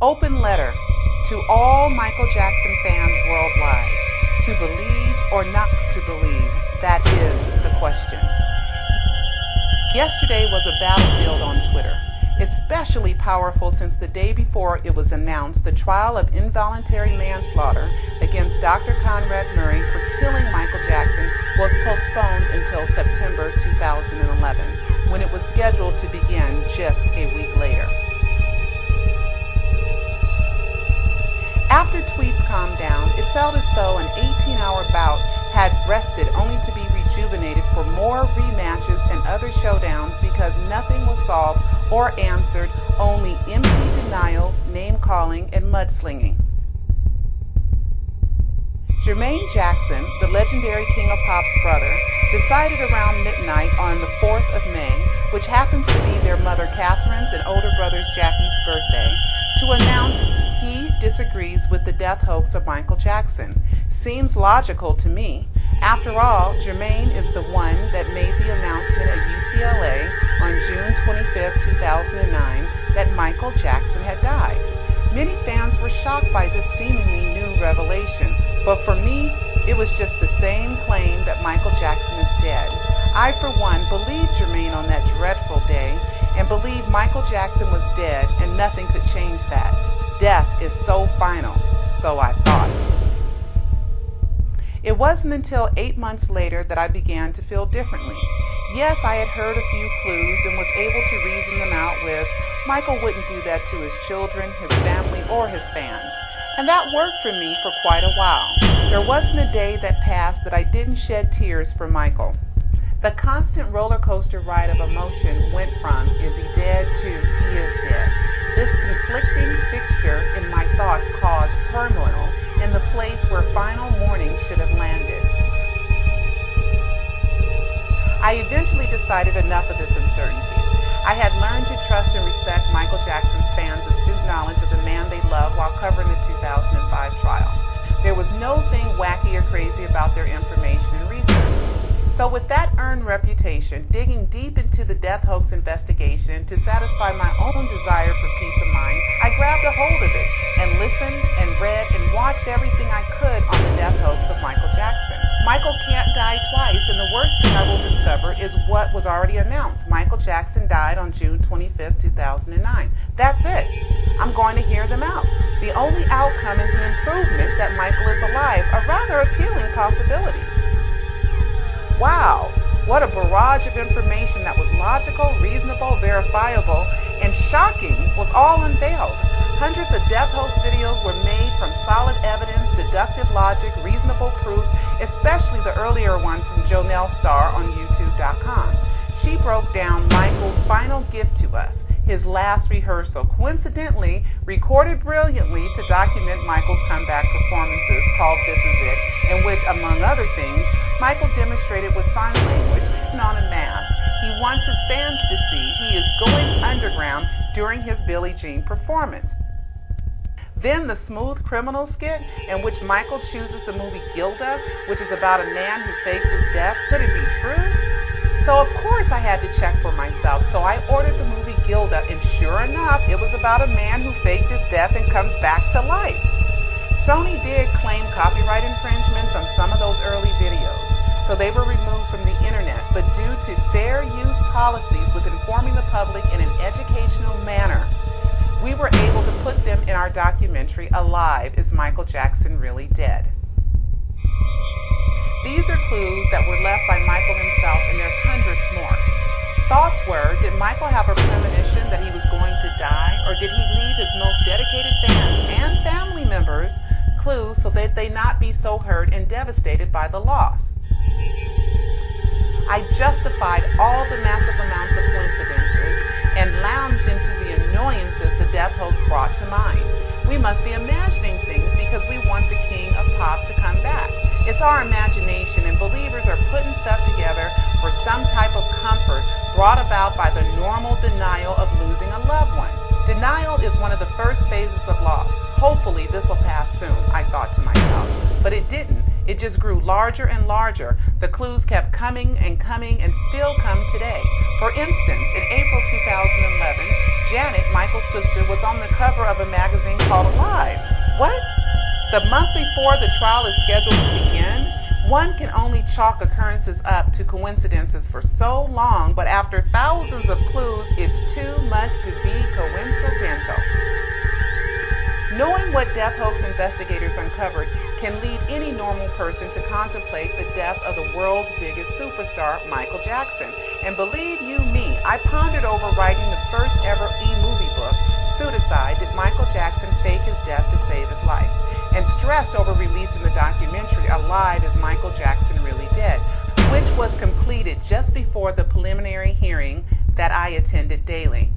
Open letter to all Michael Jackson fans worldwide. To believe or not to believe, that is the question. Yesterday was a battlefield on Twitter, especially powerful since the day before it was announced the trial of involuntary manslaughter against Dr. Conrad Murray for killing Michael Jackson was postponed until September 2011, when it was scheduled to begin just a week later. After tweets calmed down, it felt as though an 18-hour bout had rested only to be rejuvenated for more rematches and other showdowns because nothing was solved or answered, only empty denials, name-calling, and mudslinging. Jermaine Jackson, the legendary King of Pop's brother, decided around midnight on the 4th of May, which happens to be their mother Catherine's and older brother Jackie's birthday, to announce he disagrees with the death hoax of Michael Jackson. Seems logical to me. After all, Jermaine is the one that made the announcement at UCLA on June 25, 2009 that Michael Jackson had died. Many fans were shocked by this seemingly new revelation, but for me, it was just the same claim that Michael Jackson is dead. I, for one, believed Jermaine on that dreadful day and believed Michael Jackson was dead and nothing could change that. Death is so final, so I thought. It wasn't until 8 months later that I began to feel differently. Yes, I had heard a few clues and was able to reason them out with, Michael wouldn't do that to his children, his family, or his fans. And that worked for me for quite a while. There wasn't a day that passed that I didn't shed tears for Michael. The constant roller coaster ride of emotion went from, is he dead, to he is dead. This conflicting fixture in my thoughts caused turmoil in the place where final mourning should have landed. I eventually decided enough of this uncertainty. I had learned to trust and respect Michael Jackson's fans' astute knowledge of the man they love while covering the 2005 trial. There was no thing wacky or crazy about their information and research. So with that earned reputation, digging deep into the death hoax investigation to satisfy my own desire for peace of mind, I grabbed a hold of it and listened and read and watched everything I could on the death hoax of Michael Jackson. Michael can't die twice, and the worst thing I will discover is what was already announced. Michael Jackson died on June 25, 2009. That's it. I'm going to hear them out. The only outcome is an improvement that Michael is alive, a rather appealing possibility. Wow, what a barrage of information that was logical, reasonable, verifiable, and shocking was all unveiled. Hundreds of death hoax videos were made from solid evidence, deductive logic, reasonable proof, especially the earlier ones from Jonelle Starr on YouTube.com. She broke down Michael's final gift to us, his last rehearsal, coincidentally recorded brilliantly to document Michael's comeback performances called This Is It, in which, among other things, Michael demonstrated with sign language and on a mask. He wants his fans to see he is going underground during his Billie Jean performance. Then the Smooth Criminal skit, in which Michael chooses the movie Gilda, which is about a man who fakes his death. Could it be true? So of course I had to check for myself, so I ordered the movie Gilda, and sure enough, it was about a man who faked his death and comes back to life. Sony did claim copyright infringements on some of those early videos, so they were removed from the internet, but due to fair use policies with informing the public in an educational manner, we were able to put them in our documentary, Alive, Is Michael Jackson Really Dead? These are clues that were left by Michael himself, and there's hundreds more. Thoughts were, did Michael have a premonition that he was going to die, or did he leave his most dedicated fans and family members clues so that they not be so hurt and devastated by the loss? I justified all the massive amounts of coincidences and lounged into the annoyances the death hoax brought to mind. We must be imagining things because we want the King of Pop to come back. It's our imagination, and believers are putting stuff together for some type of comfort brought about by the normal denial of losing a loved one. Denial is one of the first phases of loss. Hopefully this will pass soon, I thought to myself. But it didn't. It just grew larger and larger. The clues kept coming and coming and still come today. For instance, in April 2011, Janet, Michael's sister, was on the cover of a magazine called Alive. What? The month before the trial is scheduled to begin? One can only chalk occurrences up to coincidences for so long, but after thousands of clues, it's too much to be coincidental. Knowing what death hoax investigators uncovered can lead any normal person to contemplate the death of the world's biggest superstar, Michael Jackson. And believe you me, I pondered over writing the first ever EmovieBook, Pseudocide, Did Michael Jackson Fake His Death to Save His Life? And stressed over releasing the documentary Alive, Is Michael Jackson Really Dead?, which was completed just before the preliminary hearing that I attended daily.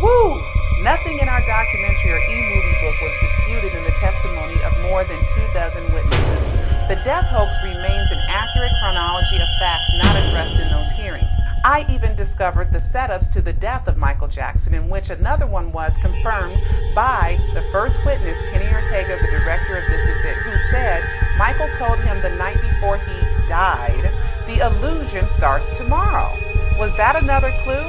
Woo! Nothing in our documentary or EmovieBook was disputed in the testimony of more than 24 witnesses. The death hoax remains an accurate chronology of facts not addressed in those hearings. I even discovered the setups to the death of Michael Jackson, in which another one was confirmed by the first witness, Kenny Ortega, the director of This Is It, who said Michael told him the night before he died, "The illusion starts tomorrow." Was that another clue?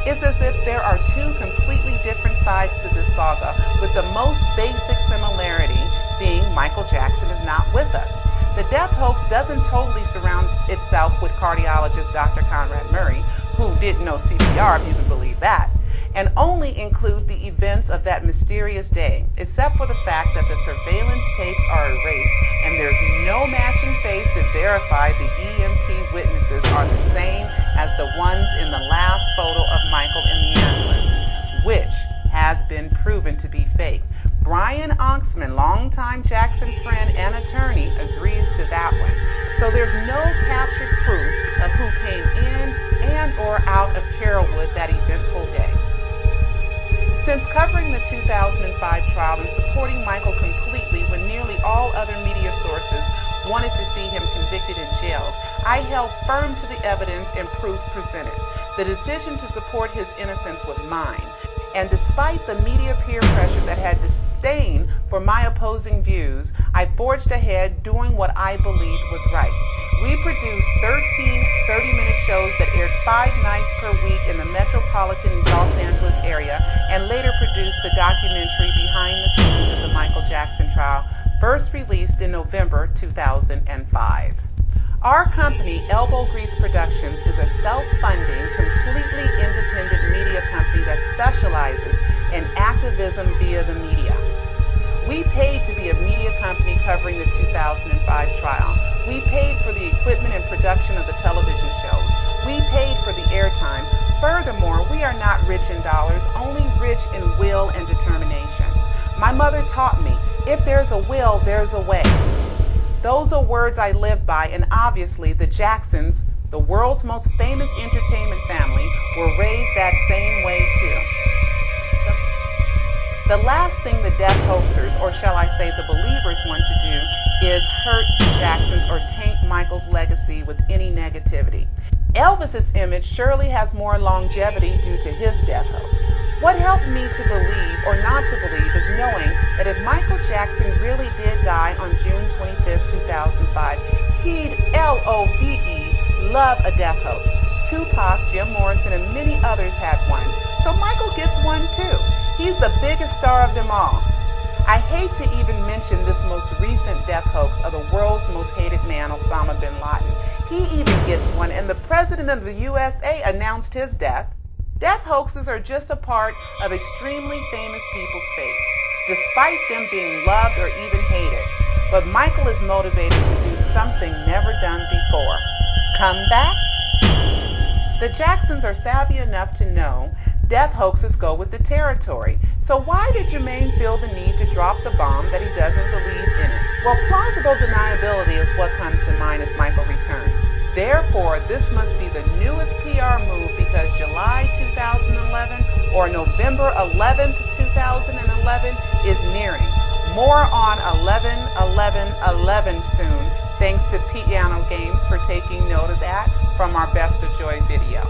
It's as if there are two completely different sides to this saga, with the most basic similarity being Michael Jackson is not with us. The death hoax doesn't totally surround itself with cardiologist Dr. Conrad Murray, who didn't know CPR, if you can believe that, and only include the events of that mysterious day, except for the fact that the surveillance tapes are erased and there's no matching face to verify the EMT witnesses are the same as the ones in the last photo of Michael in the ambulance, which has been proven to be fake. Brian Onksman, longtime Jackson friend and attorney, agrees to that one. So there's no captured proof of who came in and or out of Carrollwood that eventful day. Since covering the 2005 trial and supporting Michael completely when nearly all other media sources wanted to see him convicted and jailed, I held firm to the evidence and proof presented. The decision to support his innocence was mine. And despite the media peer pressure that had disdain for my opposing views, I forged ahead doing what I believed was right. We produced 13 30-minute shows that aired 5 nights per week in the metropolitan Los Angeles area, and later produced the documentary Behind the Scenes of the Michael Jackson Trial, first released in November 2005. Our company, Elbow Grease Productions, is a self-funding, completely independent media company that specializes in activism via the media. We paid to be a media company covering the 2005 trial. We paid for the equipment and production of the television shows. We paid for the airtime. Furthermore, we are not rich in dollars, only rich in will and determination. My mother taught me, if there's a will, there's a way. Those are words I live by, and obviously the Jacksons, the world's most famous entertainment family, were raised that same way too. The last thing the death hoaxers, or shall I say the believers, want to do is hurt Jackson's or taint Michael's legacy with any negativity. Elvis's image surely has more longevity due to his death hoax. What helped me to believe or not to believe is knowing that if Michael Jackson really did die on June 25, 2005, he'd LOVE love a death hoax. Tupac, Jim Morrison, and many others had one, so Michael gets one too. He's the biggest star of them all. I hate to even mention this most recent death hoax of the world's most hated man, Osama bin Laden. He even gets one, and the president of the USA announced his death. Death hoaxes are just a part of extremely famous people's fate, despite them being loved or even hated. But Michael is motivated to do something never done before. Come back? The Jacksons are savvy enough to know death hoaxes go with the territory. So why did Jermaine feel the need to drop the bomb that he doesn't believe in it? Well, plausible deniability is what comes to mind if Michael returns. Therefore, this must be the newest PR move because July 2011 or November 11th, 2011 is nearing. More on 11/11/11 soon, thanks to Piano Games for taking note of that from our Best of Joy video.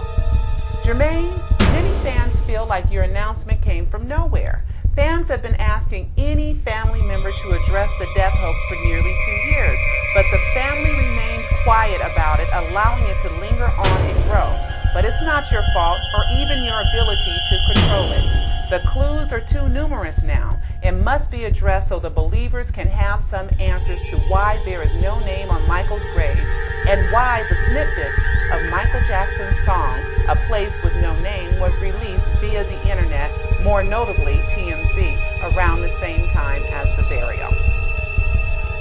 Jermaine, many fans feel like your announcement came from nowhere. Fans have been asking any family member to address the death hoax for nearly 2 years, but the family remained quiet about it, allowing it to linger on and grow. But it's not your fault or even your ability to control it. The clues are too numerous now and must be addressed so the believers can have some answers to why there is no name on Michael's grave and why the snippets of Michael Jackson's song, A Place with No Name, was released via the internet, more notably TMZ, around the same time as the burial.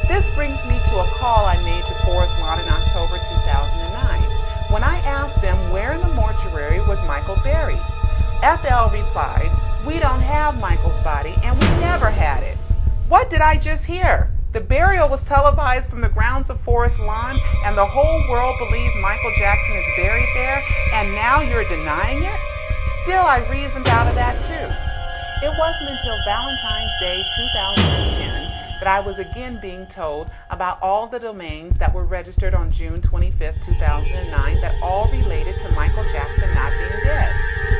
This brings me to a call I made to Forest Lawn in October 2009, when I asked them where in the mortuary was Michael buried. FL replied, "We don't have Michael's body and we never had it." What did I just hear? The burial was televised from the grounds of Forest Lawn and the whole world believes Michael Jackson is buried there, and now you're denying it? Still, I reasoned out of that too. It wasn't until Valentine's Day 2010 that I was again being told about all the domains that were registered on June 25, 2009 that all related to Michael Jackson not being dead.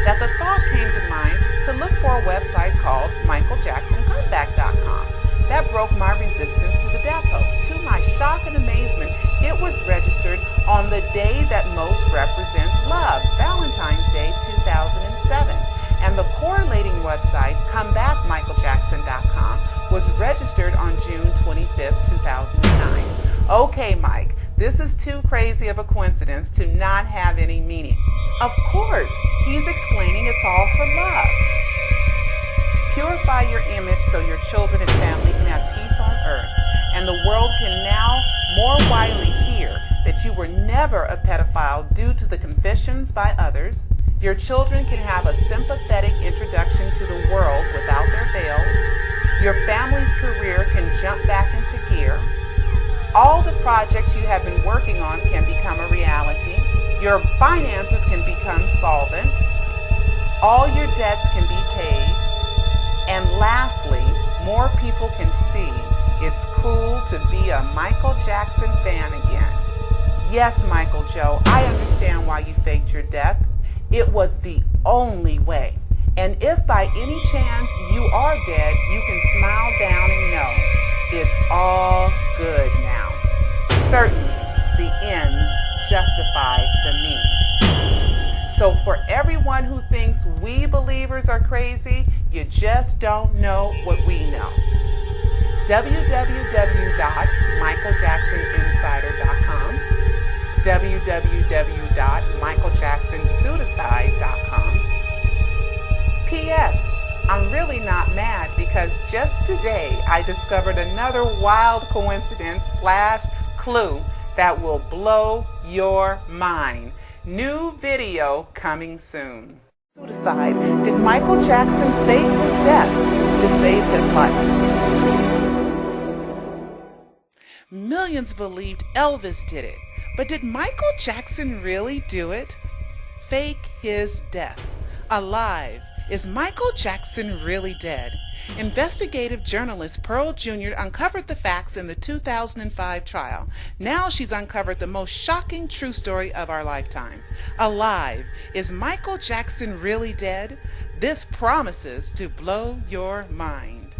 That the thought came to mind to look for a website called MichaelJacksonComeback.com. That broke my resistance to the death hoax. To my shock and amazement, it was registered on the day that most represents love, Valentine's Day 2007. And the correlating website, ComebackMichaelJackson.com, was registered on June 25, 2009. Okay, Mike, this is too crazy of a coincidence to not have any meaning. Of course, he's explaining it's all for love. Purify your image so your children and family can have peace on earth, and the world can now more widely hear that you were never a pedophile due to the confessions by others. Your children can have a sympathetic introduction to the world without their veils. Your family's career can jump back into gear. All the projects you have been working on can become a reality. Your finances can become solvent. All your debts can be paid. And lastly, more people can see it's cool to be a Michael Jackson fan again. Yes, Michael Joe, I understand why you faked your death. It was the only way. And if by any chance you are dead, you can smile down and know it's all good now. Certainly, the ends justify the means. So for everyone who thinks we believers are crazy, you just don't know what we know. www.michaeljacksoninsider.com, www.michaeljacksonpseudocide.com. P.S. I'm really not mad because just today I discovered another wild coincidence / clue that will blow your mind. New video coming soon. Pseudocide. Did Michael Jackson fake his death to save his life? Millions believed Elvis did it, but did Michael Jackson really do it? Fake his death. Alive. Is Michael Jackson really dead? Investigative journalist Pearl Jr. uncovered the facts in the 2005 trial. Now she's uncovered the most shocking true story of our lifetime. Alive. Is Michael Jackson really dead? This promises to blow your mind.